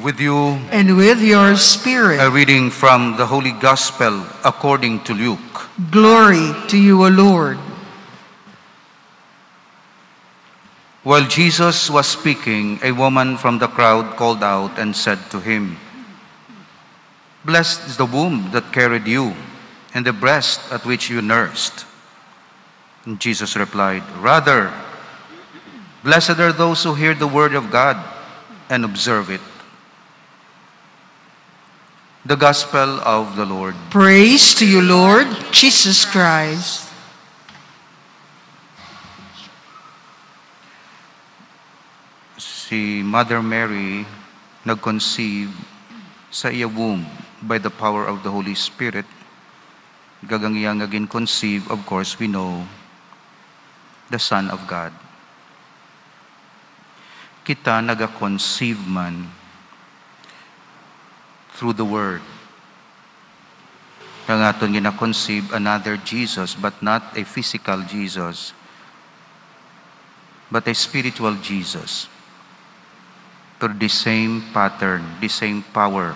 with you. And with your spirit. A reading from the Holy Gospel according to Luke. Glory to you, O Lord. While Jesus was speaking, a woman from the crowd called out and said to him, "Blessed is the womb that carried you, and the breast at which you nursed." And Jesus replied, "Rather, blessed are those who hear the word of God and observe it." The Gospel of the Lord. Praise to you, Lord Jesus Christ. Si Mother Mary nag-conceive sa iya womb by the power of the Holy Spirit. Gagangiyang agin conceive, of course, we know, the Son of God. Kita naga-conceive man through the Word. Kaya nga ito gina-conceive another Jesus, but not a physical Jesus, but a spiritual Jesus. Through the same pattern, the same power.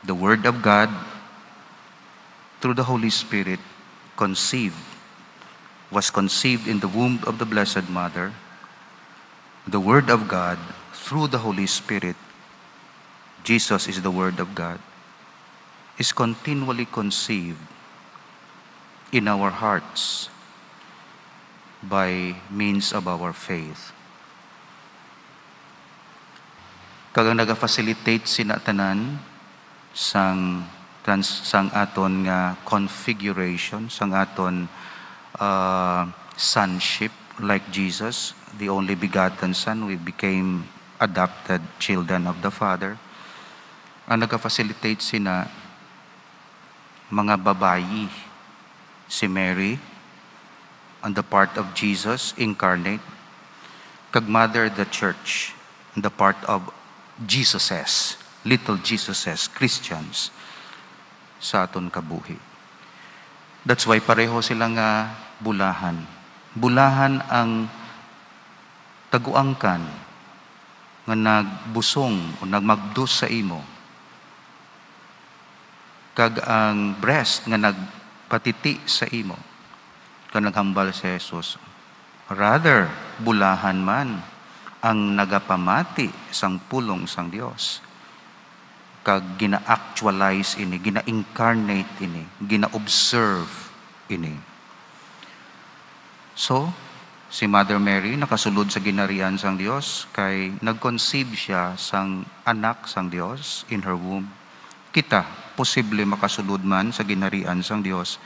The Word of God, through the Holy Spirit, was conceived in the womb of the Blessed Mother. The Word of God, through the Holy Spirit, Jesus is the Word of God, is continually conceived in our hearts by means of our faith. Kagang naga-facilitate sinatanan sang aton nga configuration, sang aton sonship like Jesus, the only begotten Son, we became adopted children of the Father. Ang naga-facilitate sina mga babayi, si Mary, on the part of Jesus incarnate, kag Mother the Church, on the part of Jesuses, little Jesuses, Christians, sa aton kabuhi. That's why pareho sila nga bulahan. Bulahan ang taguangkan nga nagbusong o nagmagdus sa imo, kag ang breast nga nagpatiti sa imo, kag naghambal si Jesus. Rather, bulahan man ang nagapamati sang pulong sang Dios, kag gina-actualize ini, gina-incarnate ini, gina-observe ini. So, si Mother Mary nakasulod sa ginarian sang Dios, kay nag-conceive siya sang anak sang Dios in her womb. Kita posible makasulod man sa ginarian sang Dios,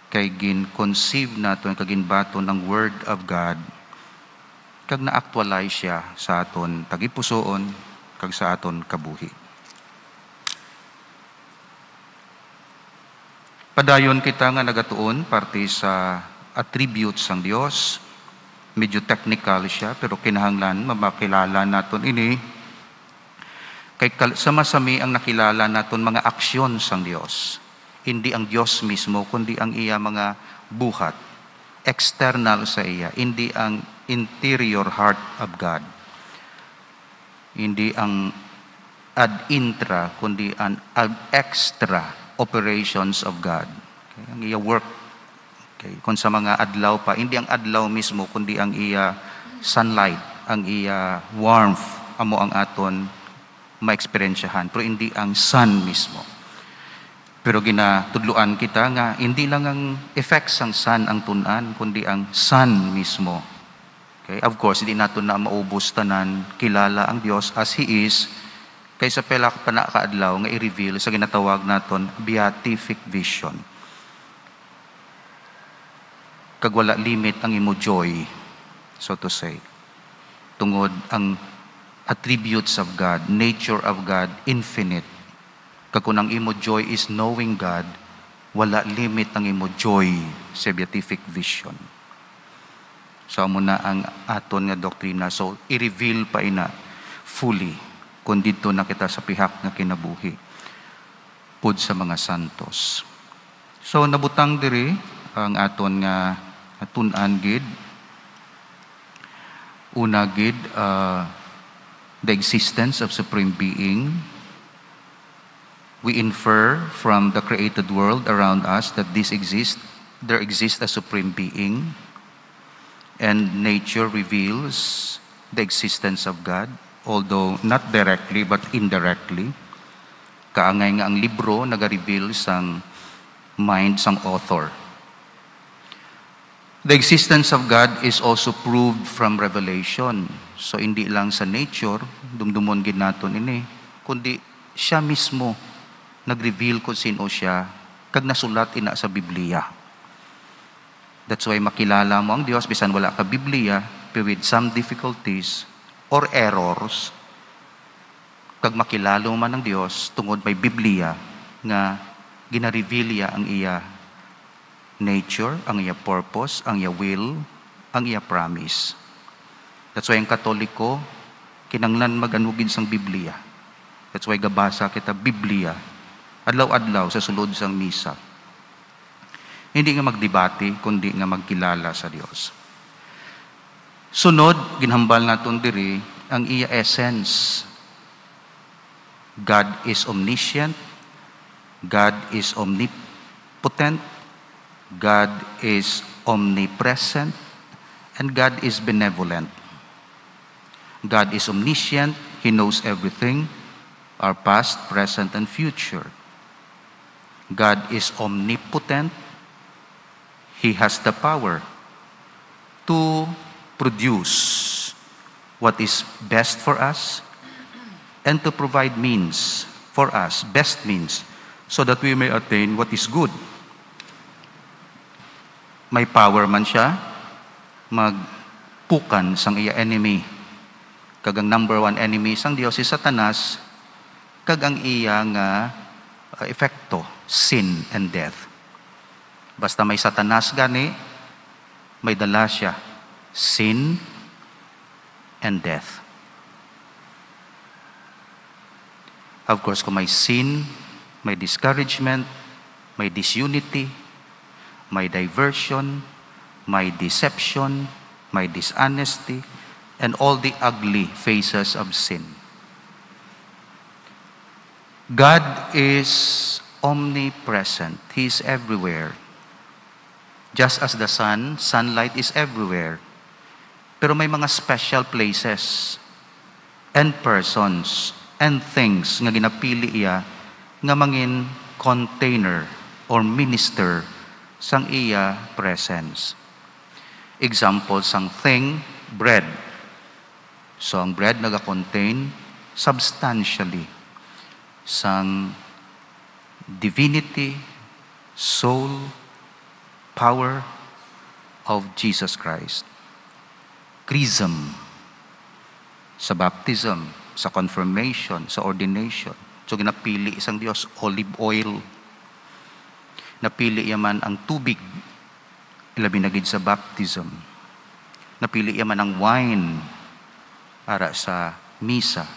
kay gin-conceive naton, kag ginbaton ang Word of God, kag na-actualize siya sa aton tagipusoon, kag sa aton kabuhi. Padayon kita nga nagatuon parte sa attributes sang Dios. Medyo technical siya, pero kinahanglan mamakilala naton ini. Kay sama-sami ang nakilala naton mga aksyon sang Dios. Hindi ang Dios mismo, kundi ang iya mga buhat. External sa iya, hindi ang interior heart of God. Hindi ang ad intra, kundi ang ad extra operations of God. Okay? Ang iya work. Okay? Kung sa mga adlaw pa, hindi ang adlaw mismo, kundi ang iya sunlight, ang iya warmth, amo ang aton ma-experiensyahan, pero hindi ang sun mismo. Pero ginatudluan kita nga, hindi lang ang effects ng sun ang tunan, kundi ang sun mismo. Okay? Of course, hindi natin na maubos tanan, kilala ang Diyos as He is, kaysa pela panakaadlaw nga i-reveal sa ginatawag naton beatific vision. Kag wala limit ang imo joy, so to say. Tungod ang attributes of God, nature of God, infinite. Kag kung ang imo joy is knowing God, wala limit ang imo joy sa beatific vision. So amo na ang aton nga doktrina. So i-reveal pa ina fully kung dito na kita sa pihak nga kinabuhi pud sa mga santos. So nabutang diri ang aton nga atun-an gid. Una gid the existence of Supreme Being. We infer from the created world around us that there exists a Supreme Being, and nature reveals the existence of God, although not directly but indirectly. Kaangay nga ang libro nag-reveal sang mind sang author. The existence of God is also proved from revelation. So hindi lang sa nature, dumdumon gid naton ini, kundi siya mismo nag-reveal kung sino siya, kag nasulat ina sa Biblia. That's why makilala mo ang Diyos, bisan wala ka Biblia, pero with some difficulties or errors, kag makilala mo man ang Diyos, tungod may Biblia, nga gina-reveal ya ang iya nature, ang iya purpose, ang iya will, ang iya promise. That's why ang Katoliko, kinanglan mag-anugin sang Biblia. That's why gabasa kita Biblia, adlaw-adlaw sa sulod sang misa. Hindi nga magdebate, kundi nga magkilala sa Dios. Sunod, ginhambal naton diri ang iya essence. God is omniscient, God is omnipotent, God is omnipresent, and God is benevolent. God is omniscient, He knows everything, our past, present, and future. God is omnipotent, He has the power to produce what is best for us and to provide means for us, best means, so that we may attain what is good. May power man siya magpukan sang iya enemy. Kag ang number one enemy sang Dios si Satanas, kag ang iya nga epekto, sin and death. Basta may Satanas gani, may dala siya, sin and death. Of course, kung may sin, may discouragement, may disunity, may diversion, may deception, may dishonesty, and all the ugly faces of sin. God is omnipresent. He is everywhere. Just as the sun, sunlight is everywhere. Pero may mga special places and persons and things nga ginapili iya nga mangin container or minister sang iya presence. Example sang thing, bread. So ang bread naga-contain substantially sang divinity, soul, power of Jesus Christ. Chrism, sa baptism, sa confirmation, sa ordination. So ginapili isang Diyos, olive oil. Napili yaman ang tubig, ilabi na gid sa baptism. Napili yaman ang wine para sa misa.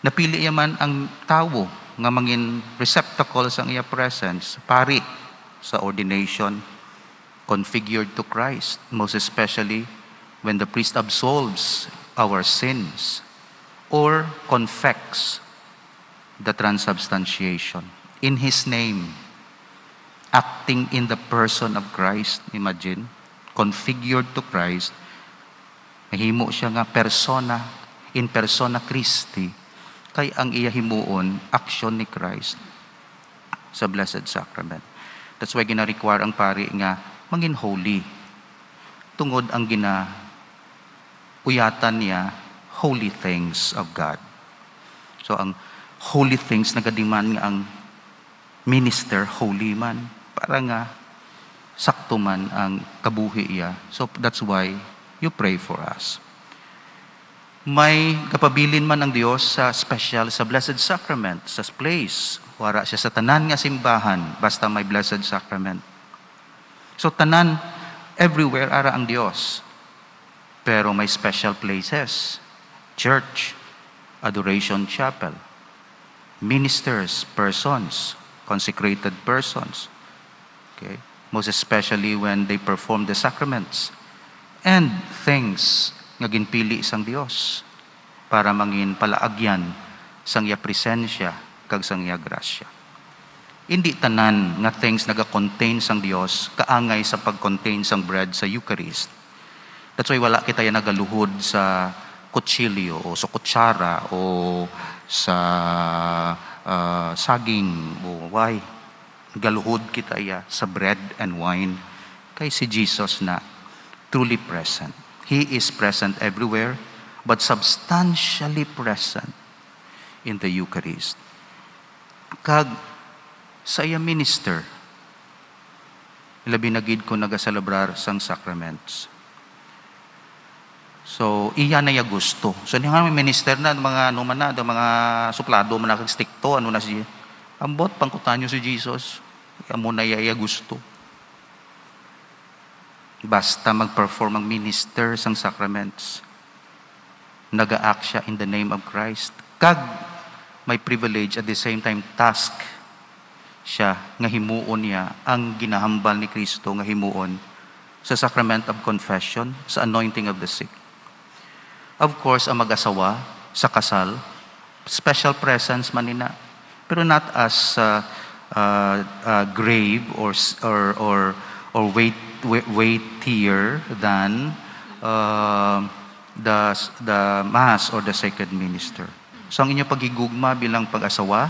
Napili yaman ang tawo nga mangin receptacle sa iya presence, pari sa ordination, configured to Christ, most especially when the priest absolves our sins or confects the transubstantiation in His name, acting in the person of Christ. Imagine, configured to Christ, mahimo siya nga persona, in persona Christi, kay ang iya himuon, action ni Christ sa Blessed Sacrament. That's why gina-require ang pari nga mangin holy. Tungod ang uyatan niya, holy things of God. So ang holy things nagadiman nga ang minister holy man para nga sakto man ang kabuhi iya. So that's why you pray for us. May kapabilin man ng Diyos sa special sa Blessed Sacrament, sa place. Wara siya sa tanan nga simbahan basta may Blessed Sacrament. So tanan, everywhere ara ang Diyos. Pero may special places. Church, adoration chapel, ministers, persons, consecrated persons. Okay? Most especially when they perform the sacraments. And things nga ginpili isang Dios para mangin palaagyan sang iya presensya kag sang iya grasya. Hindi tanan nga things naga-contain sang Dios kaangay sa pag-contain sang bread sa Eucharist. That's why wala kita yan nagaluhod sa kutsilyo o sa kutsara o sa saging o why. Galuhod kita iya sa bread and wine kay si Jesus na truly present. He is present everywhere but substantially present in the Eucharist. Kag sa iya minister, labi na gid ko nagaselebrar sang sacraments. So, iya na iya gusto. So, nga may minister na, mga ano man na, mga suplado man na kagstikto, ano na siya. Ambot, pangkutan nyo si Jesus. Iya mo na iya gusto. Basta mag-perform ang minister sang sacraments. Nag-a-act siya in the name of Christ. Kag may privilege at the same time task siya nga himuon niya ang ginahambal ni Kristo nga himuon sa sacrament of confession, sa anointing of the sick. Of course, ang mag-asawa sa kasal, special presence man nina, pero not as grave or weightier than the mass or the sacred minister. So ang inyo pagigugma bilang pag-asawa,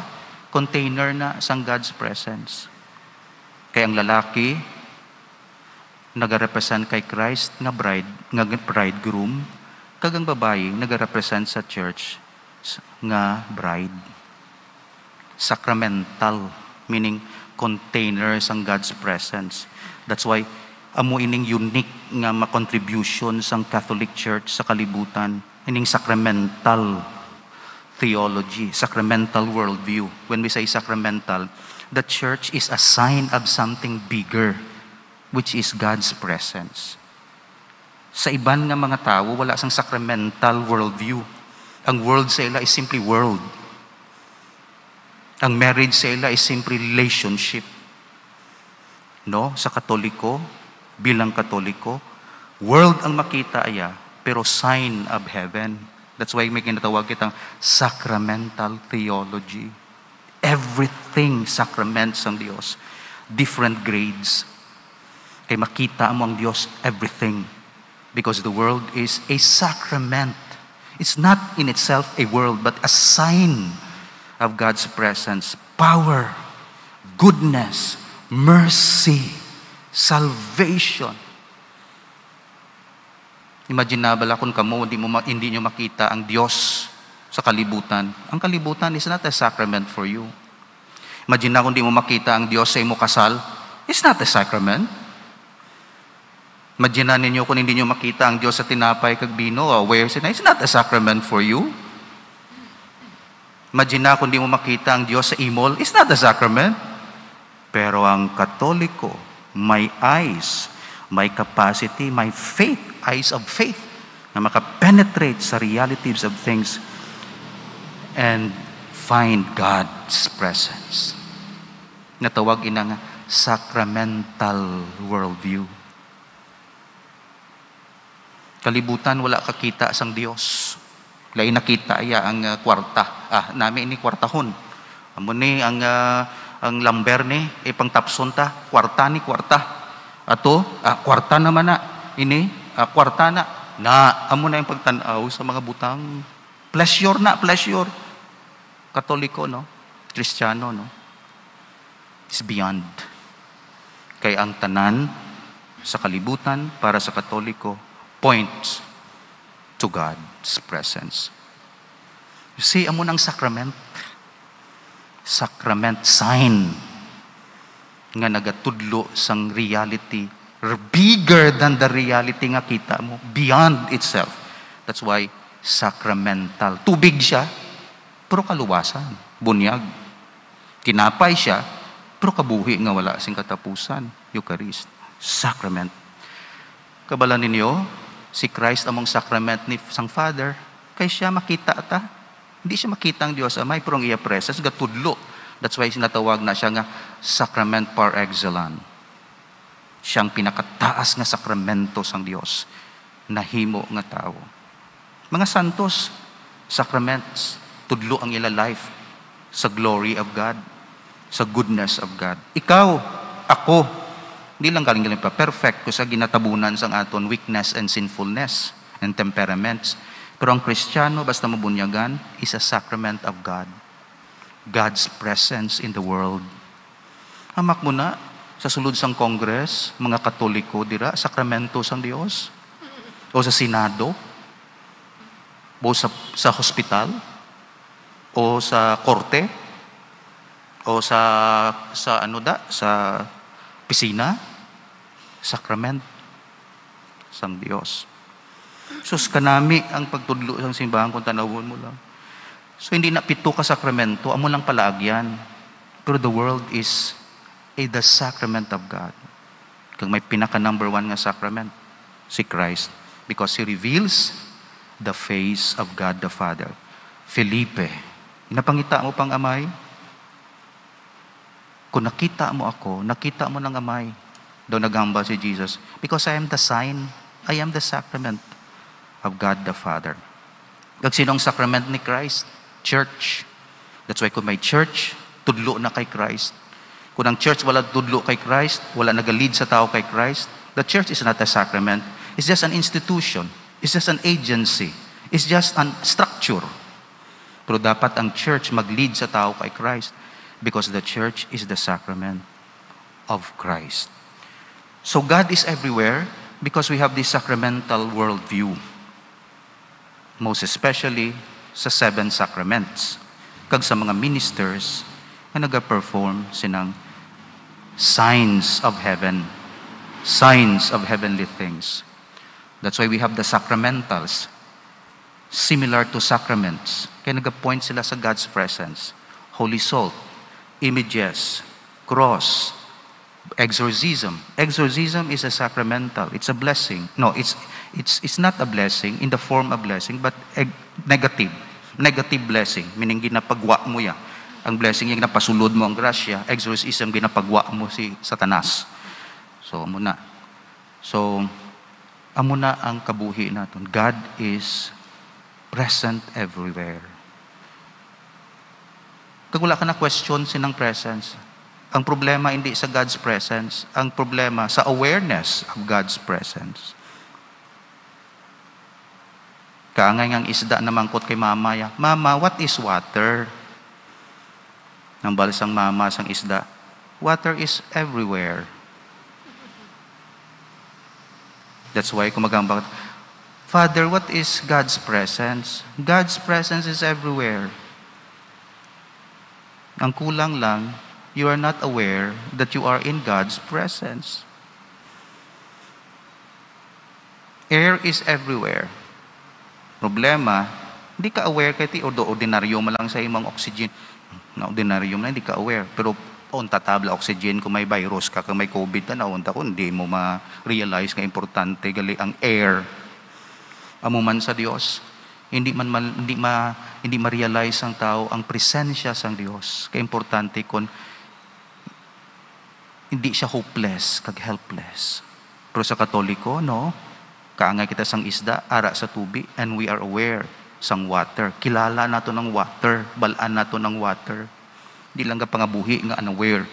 container na sang God's presence. Kaya ang lalaki, nag-represent kay Christ nga bridegroom, kag ang babae, nag-represent sa church nga bride. Sacramental, meaning container sang God's presence. That's why, amo ining unique nga ma-contribution sang Catholic Church sa kalibutan, ining sacramental theology, sacramental worldview. When we say sacramental, the church is a sign of something bigger, which is God's presence. Sa iban nga mga tao, wala sang sacramental worldview. Ang world sa ila is simply world. Ang marriage sa ila is simply relationship. No? Sa Katoliko, bilang Katoliko, world ang makita aya, pero sign of heaven. That's why may kinatawag kitang sacramental theology. Everything sacraments ang Diyos. Different grades. Kay makita mo ang Diyos, everything. Because the world is a sacrament. It's not in itself a world, but a sign of God's presence. Power, goodness, mercy, salvation. Imagine na bala kung kamo hindi nyo makita ang Diyos sa kalibutan. Ang kalibutan is not a sacrament for you. Imagine na kung di mo makita ang Diyos sa imo kasal, it's not a sacrament. Imagine na ninyo kung hindi nyo makita ang Diyos sa tinapay kag bino, it's not a sacrament for you. Imagine na kung di mo makita ang Diyos sa imol, it's not a sacrament. Pero ang Katoliko, may eyes, may capacity, may faith, eyes of faith, na makapenetrate sa realities of things and find God's presence. Natawag ina nga sacramental worldview. Kalibutan, wala kakita sang Dios. Lain nakita iya ang kwarta. Nami ini kwartahon. Amo ni ang lamber ni ipang tapson ta, kwarta ni kwarta. Ato, kwarta naman na. Ini kwarta na amo na yung pagtanaw sa mga butang. Pleasure na, pleasure. Katoliko, no? Kristiyano, no? It's beyond. Kaya ang tanan sa kalibutan para sa Katoliko points to God's presence. You see, amo ng sacrament. Sacrament sign nga nagatudlo sang reality bigger than the reality nga kita mo, beyond itself. That's why sacramental. Tubig siya, pero kaluwasan, bunyag. Tinapay siya, pero kabuhi nga wala sing katapusan. Eucharist, sacrament. Kabala ninyo, si Christ among sacrament ni sang Father, kay siya makita ta. Hindi siya makita ang Diyos Amay, pero ang iya presence, gatudlo. That's why sinatawag na siya nga sacrament par excellence. Siyang pinakataas nga sakramento sang Dios na himo nga tao. Mga santos, Sacraments, tudlo ang ila life sa glory of God, sa goodness of God. Ikaw, ako, hindi lang galing pa perfect ko sa ginatabunan sang aton weakness and sinfulness and temperaments. Pero ang Kristiyano, basta mabunyagan, is a sacrament of God. God's presence in the world. Hamak mo na, sa sulod sang Congress, mga Katoliko, dira, sakramento sang Dios. O sa Senado, o sa hospital, o sa korte, o sa pisina, sakrament sang Dios. Sus kanami ang pagtudlo sang simbahan kung tanawon mo lang. So hindi na pito ka sakramento, amo lang palaagyan. Pero the world is the sacrament of God. Kung may pinaka number 1 nga sacrament, si Christ. Because He reveals the face of God the Father. Felipe, napangita mo pang amay? Kung nakita mo ako, nakita mo ng amay. Daw naghamba si Jesus. Because I am the sign, I am the sacrament of God the Father. Kag sinong sacrament ni Christ? Church. That's why kung may church, tudlo na kay Christ. Kung ang church wala tudlo kay Christ, wala nagalid sa tao kay Christ, the church is not a sacrament. It's just an institution. It's just an agency. It's just an structure. Pero dapat ang church mag-lead sa tao kay Christ because the church is the sacrament of Christ. So God is everywhere because we have this sacramental worldview. Most especially sa 7 sacraments. Kag sa mga ministers na nag-perform sinang signs of heaven, signs of heavenly things. That's why we have the sacramentals, similar to sacraments. Kaya nag-point sila sa God's presence. Holy salt, images, cross, exorcism. Exorcism is a sacramental. It's a blessing. No, it's not a blessing in the form of blessing, but negative. Negative blessing, meaning ginapagwa mo ya. Ang blessing yung napasulod mo ang grasya. Exorcism, ginapagwa mo si Satanas. So, amo na ang kabuhi natin. God is present everywhere. Kag wala ka na question sinang presence. Ang problema hindi sa God's presence. Ang problema sa awareness of God's presence. Kaangay ngang isda na mangkot kay mama ya. Mama, what is water? Nang balsang mama sang isda. Water is everywhere. That's why kumagambang, Father, what is God's presence? God's presence is everywhere. Ang kulang lang, you are not aware that you are in God's presence. Air is everywhere. Problema, hindi ka aware kay ti ordinaryo mo lang sa imong oxygen. Na ordinaryo mo lang, hindi ka aware. Pero unta tabla oxygen kung may virus ka, kung may COVID na unta ko, hindi mo ma-realize nga importante gali ang air. Amuman sa Dios, hindi ma-realize ang tao ang presensya sang Dios. Kaya importante kung hindi siya hopeless, kag helpless. Pero sa Katoliko, no? Kaangay kita sang isda, ara sa tubig, and we are aware sang water. Kilala nato ng water, balaan nato ng water. Hindi lang ka pangabuhi nga unaware.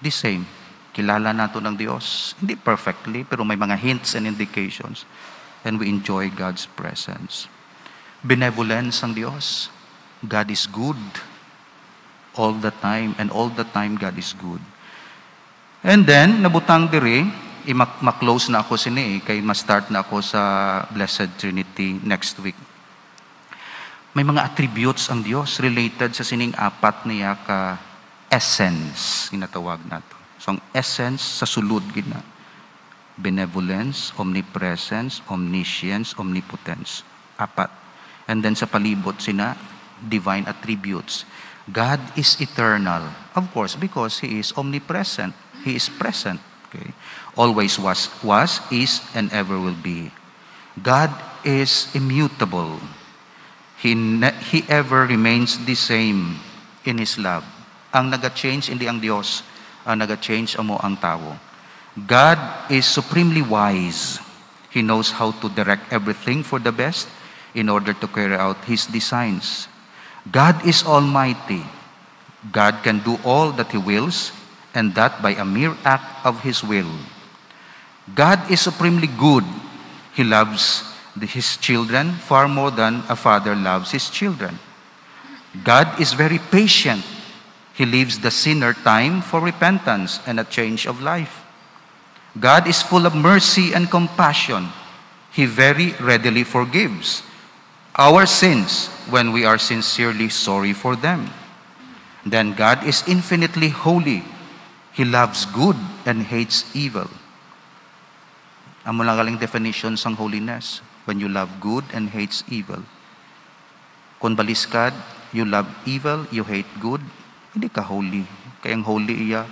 The same, kilala nato ng Diyos. Hindi perfectly, pero may mga hints and indications. And we enjoy God's presence. Benevolence ang Diyos. God is good all the time, and all the time God is good. And then, nabutang diri, ma-close na ako sini, kay ma-start na ako sa Blessed Trinity next week. May mga attributes ang Diyos related sa sining apat niya ka essence, ginatawag nato. So, ang essence sa sulod gina. Benevolence, omnipresence, omniscience, omnipotence. Apat. And then sa palibot sina, divine attributes. God is eternal. Of course, because He is omnipresent. He is present. Okay? Always was, is, and ever will be. God is immutable. He ever remains the same in His love. Ang naga-change, hindi ang Diyos. Ang naga-change, amo ang tao. God is supremely wise. He knows how to direct everything for the best. in order to carry out His designs. God is almighty. God can do all that He wills, and that by a mere act of His will. God is supremely good. He loves His children far more than a father loves his children. God is very patient. He leaves the sinner time for repentance and a change of life. God is full of mercy and compassion. He very readily forgives our sins when we are sincerely sorry for them. Then God is infinitely holy. He loves good and hates evil. Amo lang galing definition sang holiness. When you love good and hates evil. Kung baliskad, you love evil, you hate good, hindi ka holy. Kaya ang holy iya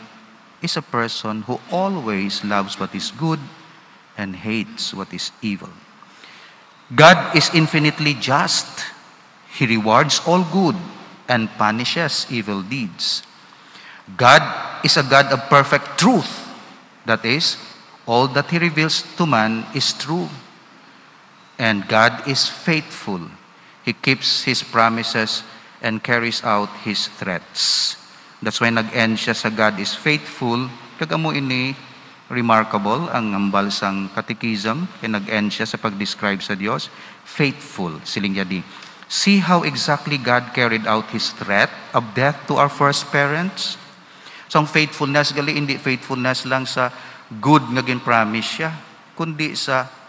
is a person who always loves what is good and hates what is evil. God is infinitely just. He rewards all good and punishes evil deeds. God is a God of perfect truth. That is, all that He reveals to man is true. And God is faithful. He keeps His promises and carries out His threats. That's why nag-end siya sa God is faithful. Kagamo ini remarkable ang ambal sang catechism. Kaya nag-end siya sa pag-describe sa Diyos. Faithful, siling yadi. See how exactly God carried out His threat of death to our first parents. So ang faithfulness, gali hindi faithfulness lang sa good nga gin-promise siya, kundi sa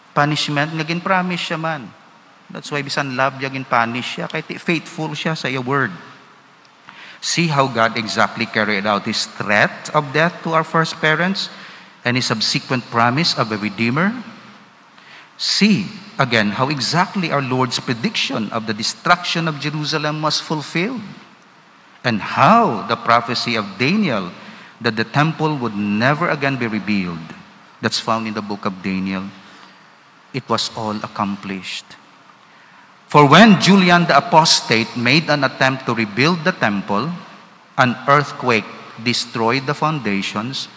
punishment nga gin-promise siya man. That's why bisan love niya gin-punish siya, kahit faithful siya sa iya word. See how God exactly carried out His threat of death to our first parents and His subsequent promise of a Redeemer. See again how exactly our Lord's prediction of the destruction of Jerusalem was fulfilled, and how the prophecy of Daniel that the temple would never again be rebuilt, that's found in the book of Daniel, it was all accomplished. For when Julian the Apostate made an attempt to rebuild the temple, an earthquake destroyed the foundations,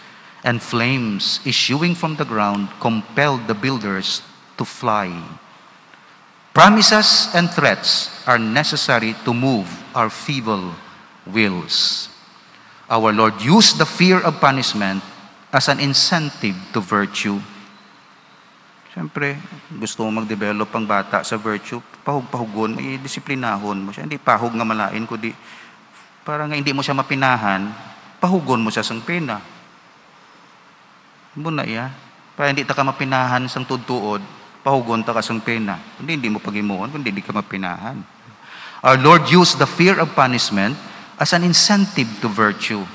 and flames issuing from the ground compelled the builders to fly. Promises and threats are necessary to move our feeble wills. Our Lord used the fear of punishment as an incentive to virtue. Siyempre, gusto mo mag-develop ang bata sa virtue, pahug-pahugon, may disiplinahon mo siya. Hindi pahug nga malain, kundi para nga hindi mo siya mapinahan, pahugon mo siya sang pena. Muna iya. Para hindi ta ka mapinahan sang tudtuod, pahugon ta ka sang pena. Hindi mo pagimuon, kundi hindi ka mapinahan. Our Lord used the fear of punishment as an incentive to virtue.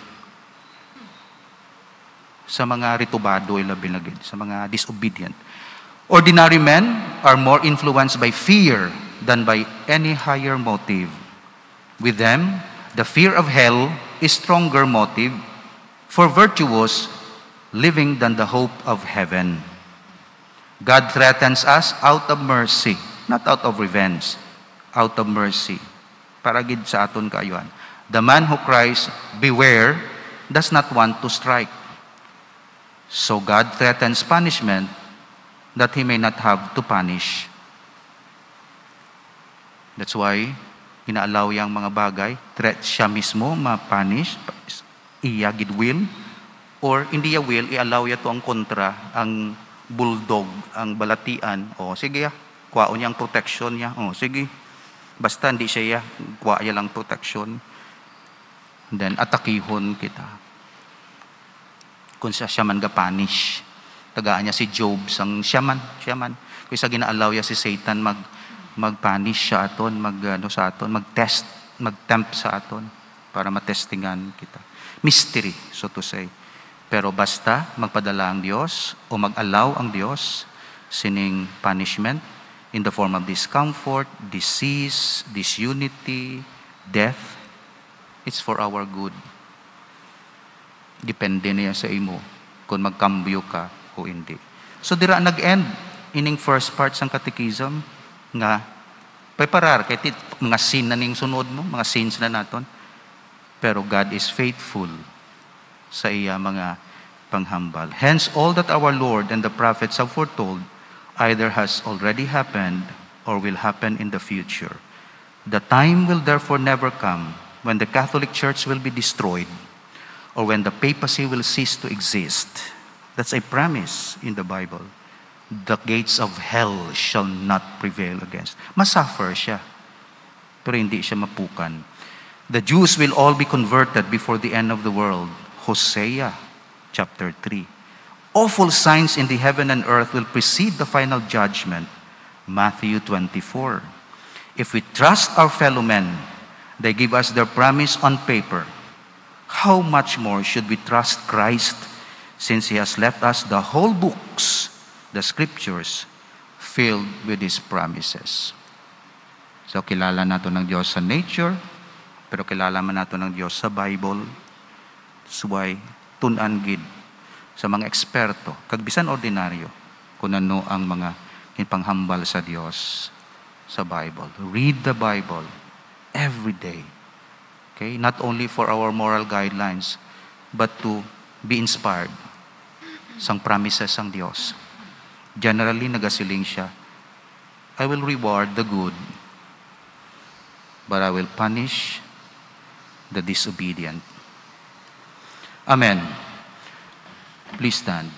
Sa mga ritubado, ilabi na gid, sa mga disobedient. Ordinary men are more influenced by fear than by any higher motive. With them, the fear of hell is stronger motive for virtuous living than the hope of heaven. God threatens us out of mercy, not out of revenge, out of mercy. Para gid sa aton kaayuhan. The man who cries, "Beware," does not want to strike. So God threatens punishment that He may not have to punish. That's why, inaalaw yang mga bagay, threat siya mismo ma-punish, iya gid will, or hindi ya will, i-allow ya to ang kontra, ang bulldog, ang balatian, o sige ya, kuwaon niya ang protection niya, o sige, basta hindi siya ya, kuwa ya lang protection, then atakihon kita. Kung siya man ga-punish, tagaan niya si Job sang siyaman. Kung sa ginaalaw niya si Satan mag-punish siya aton, mag-tempt sa aton para matestingan kita. Mystery, so to say. Pero basta magpadala ang Diyos o mag-allow ang Diyos sining punishment in the form of discomfort, disease, disunity, death, it's for our good. Depende niya sa imo kung magkambyo ka o hindi. So dira nag-end ining first part sang catechism nga preparar kay mga sin na ning sunod mo, mga sins na naton. Pero God is faithful sa iya mga panghambal. Hence all that our Lord and the prophets have foretold either has already happened or will happen in the future. The time will therefore never come when the Catholic Church will be destroyed or when the papacy will cease to exist. That's a premise in the Bible. The gates of hell shall not prevail against. Masuffer siya, pero hindi siya mapukan. The Jews will all be converted before the end of the world. Hosea chapter 3. Awful signs in the heaven and earth will precede the final judgment. Matthew 24. If we trust our fellow men, they give us their promise on paper. How much more should we trust Christ, since He has left us the whole books, the scriptures, filled with His promises. So kilala nato ng Diyos sa nature, pero kilala man nato ng Diyos sa Bible. That's why tunan gid sa mga eksperto, kag bisan ordinaryo, kung ano ang mga panghambal sa Diyos sa Bible. Read the Bible every day. Okay? Not only for our moral guidelines, but to be inspired sang promises ng Diyos. Generally, nagasiling siya, I will reward the good, but I will punish the disobedient. Amen. Please stand.